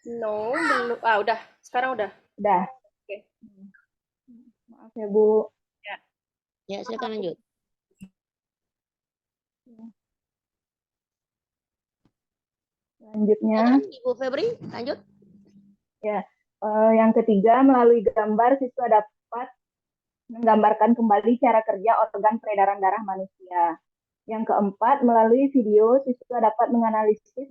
No, belum. Ah, udah. Sekarang udah. Udah. Oke. Maaf ya, Bu. Ya. Ya, silakan lanjut. Selanjutnya, Silakan, Ibu Febri, lanjut. ya, yang ketiga, melalui gambar siswa dapat menggambarkan kembali cara kerja organ peredaran darah manusia. Yang keempat, melalui video, siswa dapat menganalisis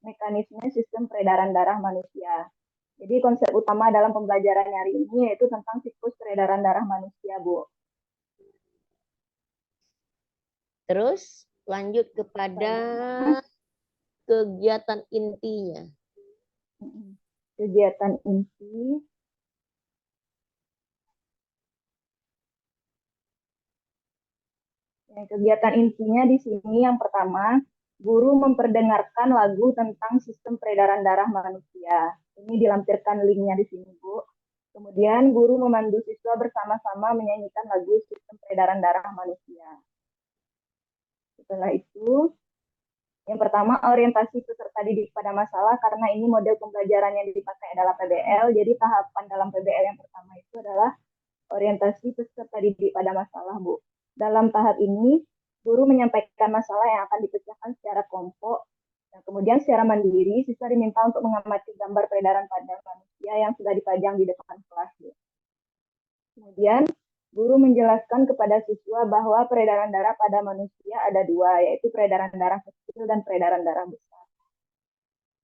mekanisme sistem peredaran darah manusia. Jadi konsep utama dalam pembelajaran hari ini yaitu tentang siklus peredaran darah manusia, Bu. Terus lanjut kepada kegiatan intinya. Kegiatan inti. Kegiatan intinya di sini yang pertama, guru memperdengarkan lagu tentang sistem peredaran darah manusia. Ini dilampirkan linknya di sini, Bu. Kemudian guru memandu siswa bersama-sama menyanyikan lagu sistem peredaran darah manusia. Setelah itu, yang pertama orientasi peserta didik pada masalah karena ini model pembelajaran yang dipakai adalah PBL. Jadi tahapan dalam PBL yang pertama itu adalah orientasi peserta didik pada masalah, Bu. Dalam tahap ini, guru menyampaikan masalah yang akan dipecahkan secara kelompok. Nah, kemudian secara mandiri, siswa diminta untuk mengamati gambar peredaran pada manusia yang sudah dipajang di depan kelas. Bu. Kemudian, guru menjelaskan kepada siswa bahwa peredaran darah pada manusia ada dua, yaitu peredaran darah kecil dan peredaran darah besar.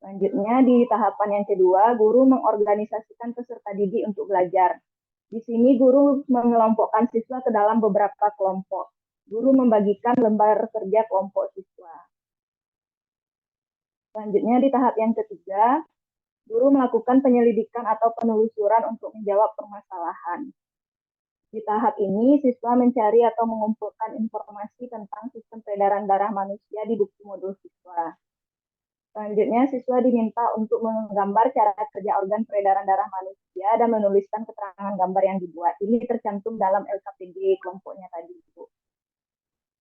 Selanjutnya, di tahapan yang kedua, guru mengorganisasikan peserta didik untuk belajar. Di sini guru mengelompokkan siswa ke dalam beberapa kelompok. Guru membagikan lembar kerja kelompok siswa. Selanjutnya di tahap yang ketiga, guru melakukan penyelidikan atau penelusuran untuk menjawab permasalahan. Di tahap ini, siswa mencari atau mengumpulkan informasi tentang sistem peredaran darah manusia di buku modul siswa. Selanjutnya, siswa diminta untuk menggambar cara kerja organ peredaran darah manusia dan menuliskan keterangan gambar yang dibuat. Ini tercantum dalam LKPD kelompoknya tadi, Bu.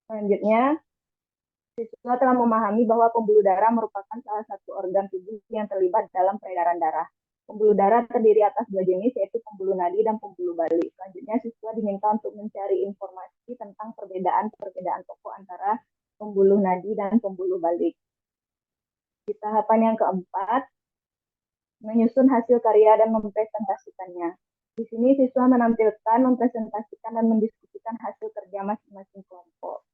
Selanjutnya, siswa telah memahami bahwa pembuluh darah merupakan salah satu organ tubuh yang terlibat dalam peredaran darah. Pembuluh darah terdiri atas dua jenis, yaitu pembuluh nadi dan pembuluh balik. Selanjutnya, siswa diminta untuk mencari informasi tentang perbedaan pokok antara pembuluh nadi dan pembuluh balik. Di tahapan yang keempat, menyusun hasil karya dan mempresentasikannya. Di sini siswa menampilkan, mempresentasikan, dan mendiskusikan hasil kerja masing-masing kelompok.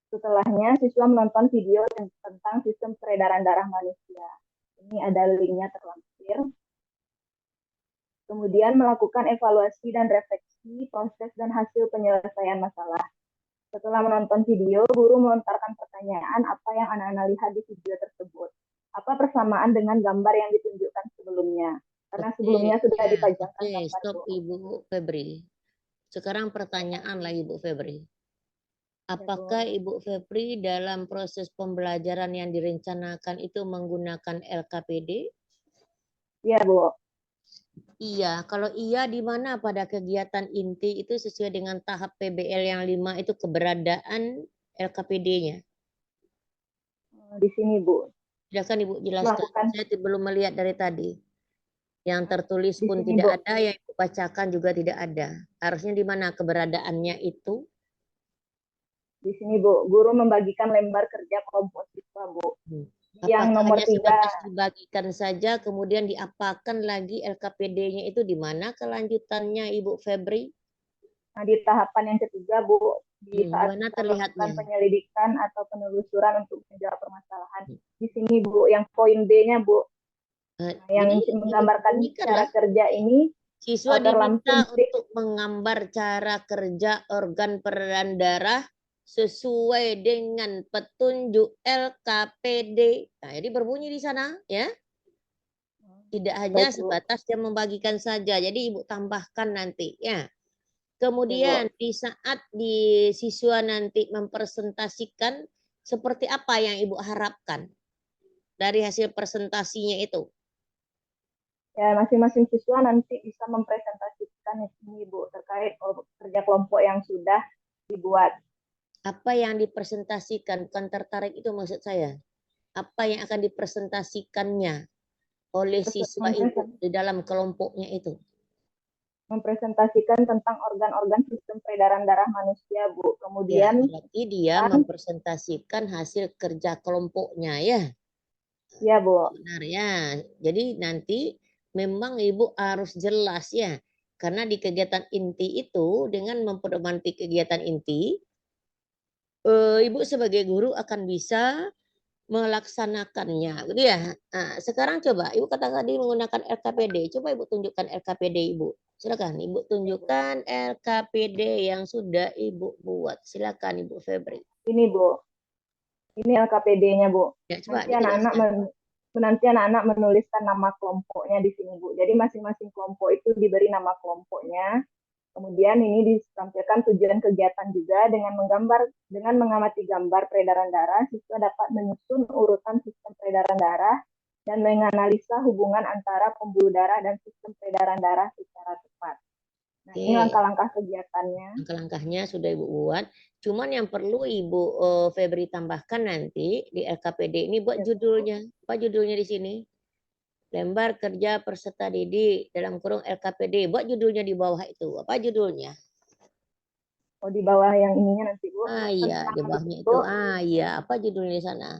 Setelahnya, siswa menonton video tentang sistem peredaran darah manusia. Ini ada linknya terlampir. Kemudian melakukan evaluasi dan refleksi proses dan hasil penyelesaian masalah. Setelah menonton video, guru melontarkan pertanyaan apa yang anak-anak lihat di video tersebut. Apa persamaan dengan gambar yang ditunjukkan sebelumnya? Karena sebelumnya sudah dipajangkan gambar. Stop Ibu Febri. Sekarang pertanyaan lagi Ibu Febri. Apakah Ibu Febri dalam proses pembelajaran yang direncanakan itu menggunakan LKPD? Iya, Bu. Iya, kalau iya di mana pada kegiatan inti itu sesuai dengan tahap PBL yang 5 itu keberadaan LKPD-nya? Di sini, Bu. Silakan Ibu jelaskan. Saya belum melihat dari tadi. Yang tertulis pun sini, tidak ada, yang Ibu bacakan juga tidak ada. Harusnya di mana keberadaannya itu? Di sini, Bu. Guru membagikan lembar kerja kelompok siswa, Bu. Yang Apakah nomor hanya 3. sebatas dibagikan saja, kemudian diapakan lagi LKPD-nya itu di mana kelanjutannya Ibu Febri? Nah, di tahapan yang ketiga, Bu, di saat mana kita melakukan terlihatnya? penyelidikan atau penelusuran untuk menjawab permasalahan. Di sini, Bu, yang poin B-nya, Bu. Nah, yang menggambarkan cara kerja ini siswa diminta untuk menggambar cara kerja organ peredaran darah sesuai dengan petunjuk LKPD. Nah, jadi berbunyi di sana ya. Tidak hanya sebatas dia membagikan saja. Jadi Ibu tambahkan nanti ya. Kemudian di saat di siswa nanti mempresentasikan seperti apa yang Ibu harapkan dari hasil presentasinya itu? Ya, masing-masing siswa nanti bisa mempresentasikan ini, Bu, terkait kerja kelompok yang sudah dibuat. Apa yang dipresentasikan, bukan tertarik itu maksud saya. Apa yang akan dipresentasikannya? oleh siswa Ibu di dalam kelompoknya itu? Mempresentasikan tentang organ-organ sistem peredaran darah manusia, Bu. Ya, Kemudian berarti dia mempresentasikan hasil kerja kelompoknya ya. ya, Bu. Benar ya. Jadi nanti memang Ibu harus jelas ya. Karena di kegiatan inti itu dengan mempedomani kegiatan inti, Ibu sebagai guru akan bisa melaksanakannya, gitu ya. Nah, sekarang coba Ibu kata tadi menggunakan LKPD. Coba Ibu tunjukkan LKPD Ibu. Silakan Ibu tunjukkan LKPD yang sudah Ibu buat. Silakan Ibu Febri. Ini, Bu. Ini LKPD-nya, Bu. Ya, coba Nanti anak-anak menuliskan nama kelompoknya di sini, Bu. Jadi masing-masing kelompok itu diberi nama kelompoknya. Kemudian ini ditampilkan tujuan kegiatan juga dengan mengamati gambar peredaran darah, siswa dapat menyusun urutan sistem peredaran darah dan menganalisa hubungan antara pembuluh darah dan sistem peredaran darah secara tepat. Nah, ini langkah-langkah kegiatannya. Langkah-langkahnya sudah Ibu buat. Cuman yang perlu Ibu Febri tambahkan nanti di LKPD ini buat judulnya. Apa judulnya di sini? Lembar kerja peserta didik dalam kurung LKPD. Buat judulnya di bawah itu. Apa judulnya? Oh, di bawah yang ininya nanti, Bu. Iya, di bawahnya itu. Iya, apa judulnya di sana?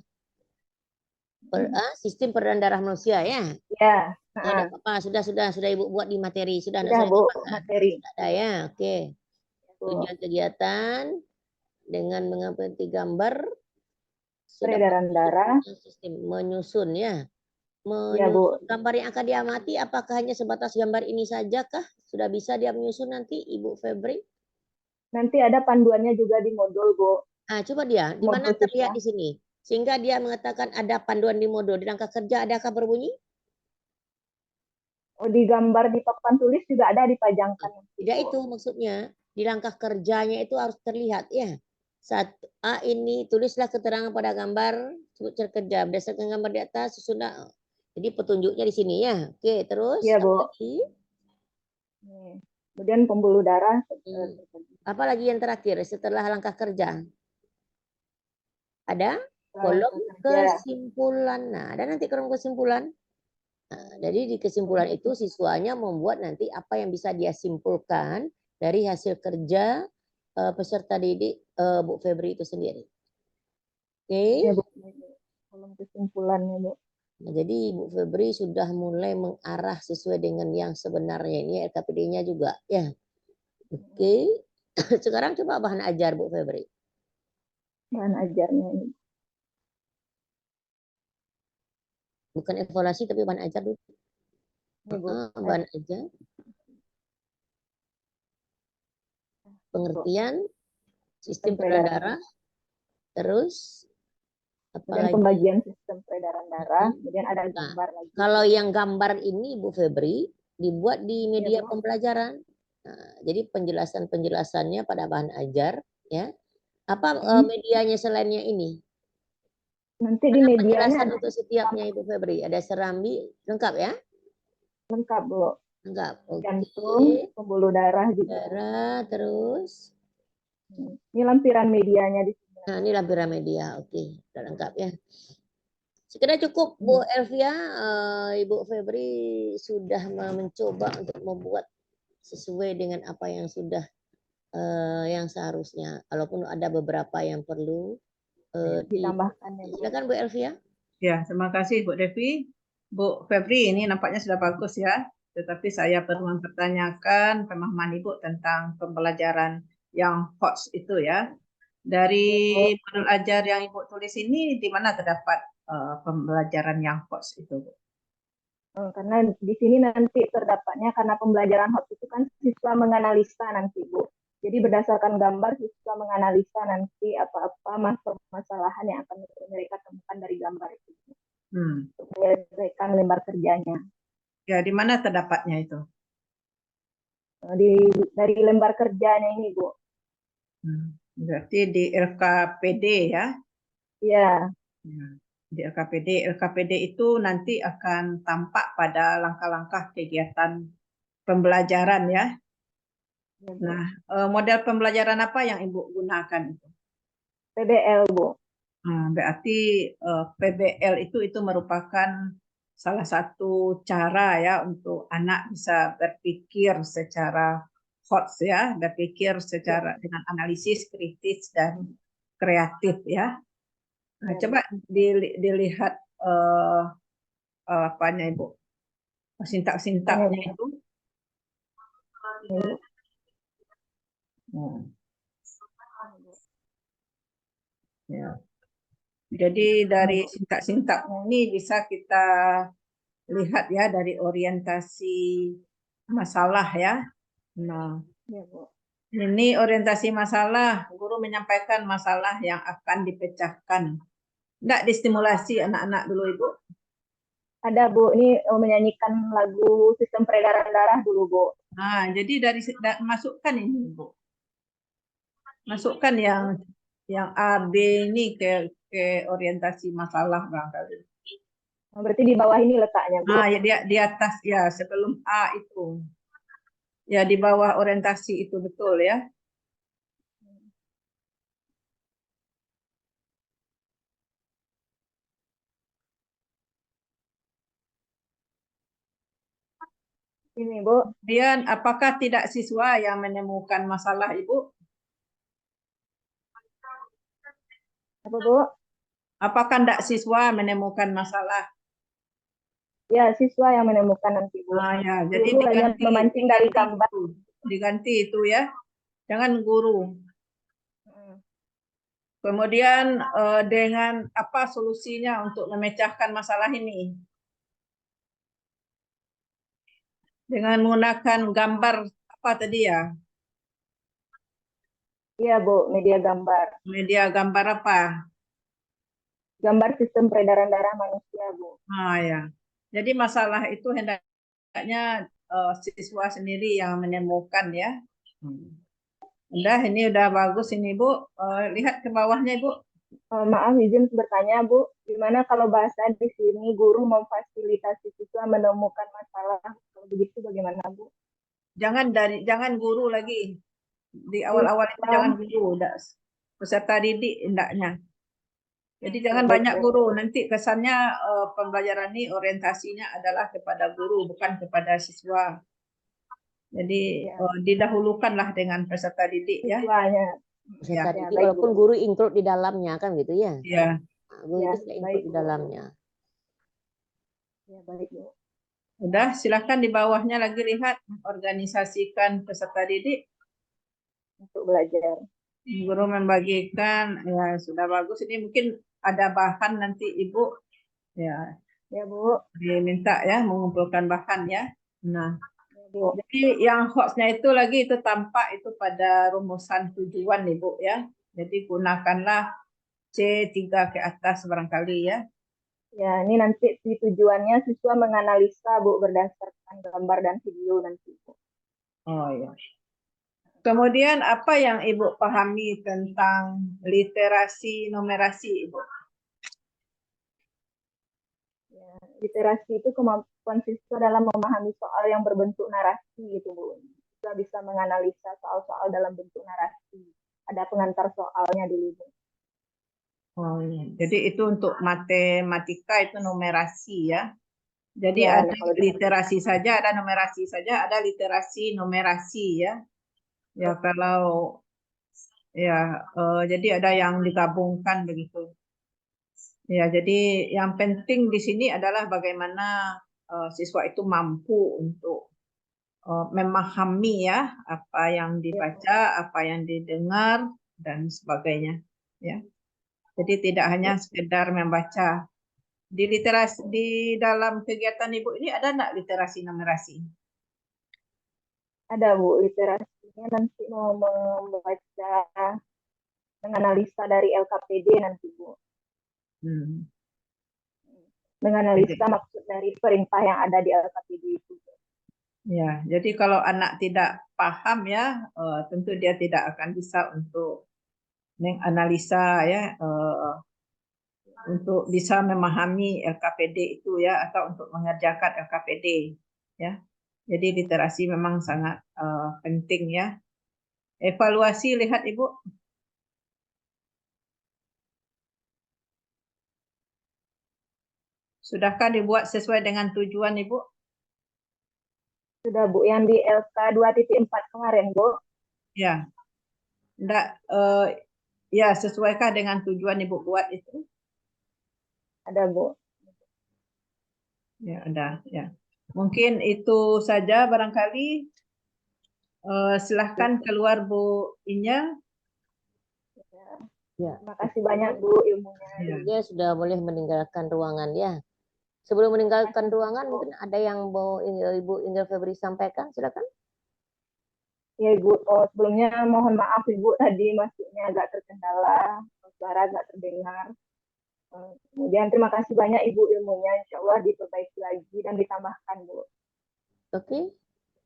Sistem peredaran darah manusia ya? Ya. Nah, apa? Sudah Ibu buat di materi. Sudah Bu, materi. Ada ya, oke. Tujuan kegiatan dengan mengamati gambar peredaran darah. Sistem menyusun ya. Ya, Bu. Gambar yang akan diamati apakah hanya sebatas gambar ini saja kah? Sudah bisa dia menyusun nanti Ibu Febri? Nanti ada panduannya juga di modul, Bu. Ah, coba dia, di mana terlihat di sini? Sehingga dia mengatakan ada panduan di modul. Di langkah kerja adakah berbunyi? Oh, di gambar di papan tulis juga ada dipajangkan. Tidak itu maksudnya. Di langkah kerjanya itu harus terlihat ya. A ini tulislah keterangan pada gambar sebut kerja berdasarkan gambar di atas sudah. Jadi petunjuknya di sini ya. Oke, terus ya, Bu. Kemudian pembuluh darah. Apa lagi yang terakhir setelah langkah kerja? Ada kolom kesimpulan. Nah, ada nanti kolom kesimpulan. Nah, jadi di kesimpulan itu siswanya membuat nanti apa yang bisa dia simpulkan dari hasil kerja peserta didik Bu Febri itu sendiri. Oke. Ya, Bu. Kolom kesimpulannya, Bu. Nah, jadi Bu Febri sudah mulai mengarah sesuai dengan yang sebenarnya. Ini LKPD-nya juga ya. Oke. Sekarang coba bahan ajar Bu Febri. Bahan ajarnya ini. Bukan evaluasi tapi bahan ajar dulu. Bahan ajar. Pengertian sistem peredaran darah. Terus apalagi pembagian sistem peredaran darah, kemudian ada gambar lagi. Kalau yang gambar ini Bu Febri dibuat di media pembelajaran. Nah, jadi penjelasannya pada bahan ajar ya. Apa medianya selainnya ini? Nanti di medianya penjelasan untuk setiapnya Ibu Febri. Ada serambi lengkap ya? Lengkap, Bu. Lengkap. Jantung, pembuluh darah juga. Darah terus. Ini lampiran medianya di sini. Nah, ini lampiran media. Oke, sudah lengkap ya. Sekira cukup Bu Elvia, Ibu Febri sudah mencoba untuk membuat sesuai dengan apa yang sudah yang seharusnya. Walaupun ada beberapa yang perlu ditambahkan. Silakan Bu Elvia. Ya, terima kasih Bu Devi. Bu Febri, ini nampaknya sudah bagus ya. Tetapi saya perlu mempertanyakan pemahaman Ibu tentang pembelajaran yang HOTS itu ya. Dari modul ajar yang Ibu tulis ini, di mana terdapat pembelajaran yang HOTS itu, Bu? Karena di sini nanti terdapatnya, karena pembelajaran HOTS itu kan siswa menganalisa nanti, Bu. Jadi berdasarkan gambar, siswa menganalisa nanti apa permasalahan yang akan mereka temukan dari gambar itu. Untuk menyelesaikan lembar kerjanya. Ya, di mana terdapatnya itu? Dari lembar kerjanya ini, Bu. Berarti di LKPD ya? Iya. Di LKPD itu nanti akan tampak pada langkah-langkah kegiatan pembelajaran ya. Nah, model pembelajaran apa yang Ibu gunakan itu? PBL, Bu. Berarti PBL itu merupakan salah satu cara ya untuk anak bisa berpikir secara HOTS ya, berpikir secara dengan analisis kritis dan kreatif ya. Nah, coba dilihat apanya Ibu, sintak-sintaknya itu. Ya. Jadi dari sintak-sintak ini bisa kita lihat ya dari orientasi masalah ya. Nah, ini orientasi masalah, guru menyampaikan masalah yang akan dipecahkan. Enggak distimulasi anak-anak dulu Ibu? Ada Bu, ini menyanyikan lagu sistem peredaran darah dulu Bu. Nah, jadi dari masukkan ini Bu. Masukkan yang A, B ini ke orientasi masalah barangkali. Berarti di bawah ini letaknya Bu. Nah, ya di atas ya sebelum A itu. Ya di bawah orientasi itu betul ya. Ini Bu. Kemudian apakah tidak siswa yang menemukan masalah Ibu? Apa Bu? Apakah tidak siswa menemukan masalah? Ya, siswa yang menemukan nanti Bu. Nah, ya, jadi Guru hanya diganti, memancing dari gambar. diganti itu ya. Jangan guru. Kemudian dengan apa solusinya untuk memecahkan masalah ini? Dengan menggunakan gambar apa tadi ya? Iya Bu, media gambar. Media gambar apa? Gambar sistem peredaran darah manusia Bu. Ah ya. Jadi masalah itu hendaknya siswa sendiri yang menemukan ya. Udah, ini udah bagus ini Bu. Lihat ke bawahnya Ibu. Maaf izin bertanya Bu, gimana kalau bahasa di sini guru memfasilitasi siswa menemukan masalah? Kalau begitu bagaimana Bu? Jangan guru lagi. Di awal-awal itu jangan guru, udah peserta didik hendaknya. Jadi jangan banyak guru, nanti kesannya pembelajaran ini orientasinya adalah kepada guru, bukan kepada siswa. Jadi didahulukanlah dengan peserta didik ya. Siswanya. Peserta Ya, didik, baik, walaupun Bu. guru include di dalamnya kan gitu ya. Iya. Nah, guru Ya, itu sudah include baik, di Bu. dalamnya. Ya, baik Bu. Udah, silakan di bawahnya lagi lihat organisasikan peserta didik. Untuk belajar. Guru membagikan, ya sudah bagus. Ini mungkin ada bahan nanti Ibu ya. Ya Bu. Diminta ya mengumpulkan bahan ya. Nah, Ya, Bu. jadi yang hoaxnya itu lagi itu tampak itu pada rumusan tujuan nih Bu ya. Jadi gunakanlah C3 ke atas barangkali ya. Ya, ini nanti di tujuannya siswa menganalisa Bu berdasarkan gambar dan video nanti Bu. Oh ya. Kemudian apa yang Ibu pahami tentang literasi numerasi Ibu? Ya, literasi itu kemampuan siswa dalam memahami soal yang berbentuk narasi gitu Bu. Siswa bisa menganalisa soal-soal dalam bentuk narasi. Ada pengantar soalnya dulu Bu. Oh, iya. Jadi itu untuk matematika itu numerasi ya. Jadi Ya, ada kalau literasi saja, ada numerasi saja, ada literasi numerasi ya. Ya kalau ya jadi ada yang digabungkan begitu. Ya jadi yang penting di sini adalah bagaimana siswa itu mampu untuk memahami ya apa yang dibaca, apa yang didengar dan sebagainya. Ya. Jadi tidak hanya sekedar membaca. Di literasi di dalam kegiatan Ibu ini ada enggak literasi numerasi? ada Bu, literasinya nanti mau membaca, menganalisa dari LKPD nanti Bu. Menganalisa maksud dari perintah yang ada di LKPD itu. Ya, jadi kalau anak tidak paham ya, tentu dia tidak akan bisa untuk menganalisa ya, untuk bisa memahami LKPD itu ya, atau untuk mengerjakan LKPD ya. Jadi literasi memang sangat penting ya. Evaluasi lihat Ibu. Sudahkah dibuat sesuai dengan tujuan Ibu? Sudah Bu, yang di LK 2.4 kemarin Bu. Ya. Enggak, ya sesuaikah dengan tujuan Ibu buat itu? Ada Bu. Ya, ada. Ya. Mungkin itu saja barangkali. Silahkan keluar Bu Inya. Ya. Terima kasih banyak Bu ilmunya. Ya. Dia sudah boleh meninggalkan ruangan ya. Sebelum meninggalkan ruangan, mungkin ada yang mau Ibu Inggil Febri sampaikan, silakan. Ya Ibu, sebelumnya mohon maaf Ibu tadi masuknya agak terkendala, suara agak terdengar. Kemudian terima kasih banyak Ibu ilmunya, insya Allah diperbaiki lagi dan ditambahkan Bu. Oke,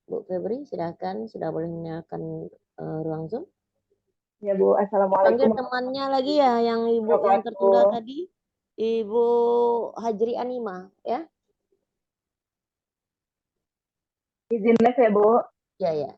Bu Febri, silakan. Sudah boleh menyalakan ruang Zoom. Ya Bu, Panggil Assalamualaikum temannya lagi ya, yang Ibu yang tertunda tadi. Ibu Hajri Anima, ya. Izin les ya Bu. Ya, ya.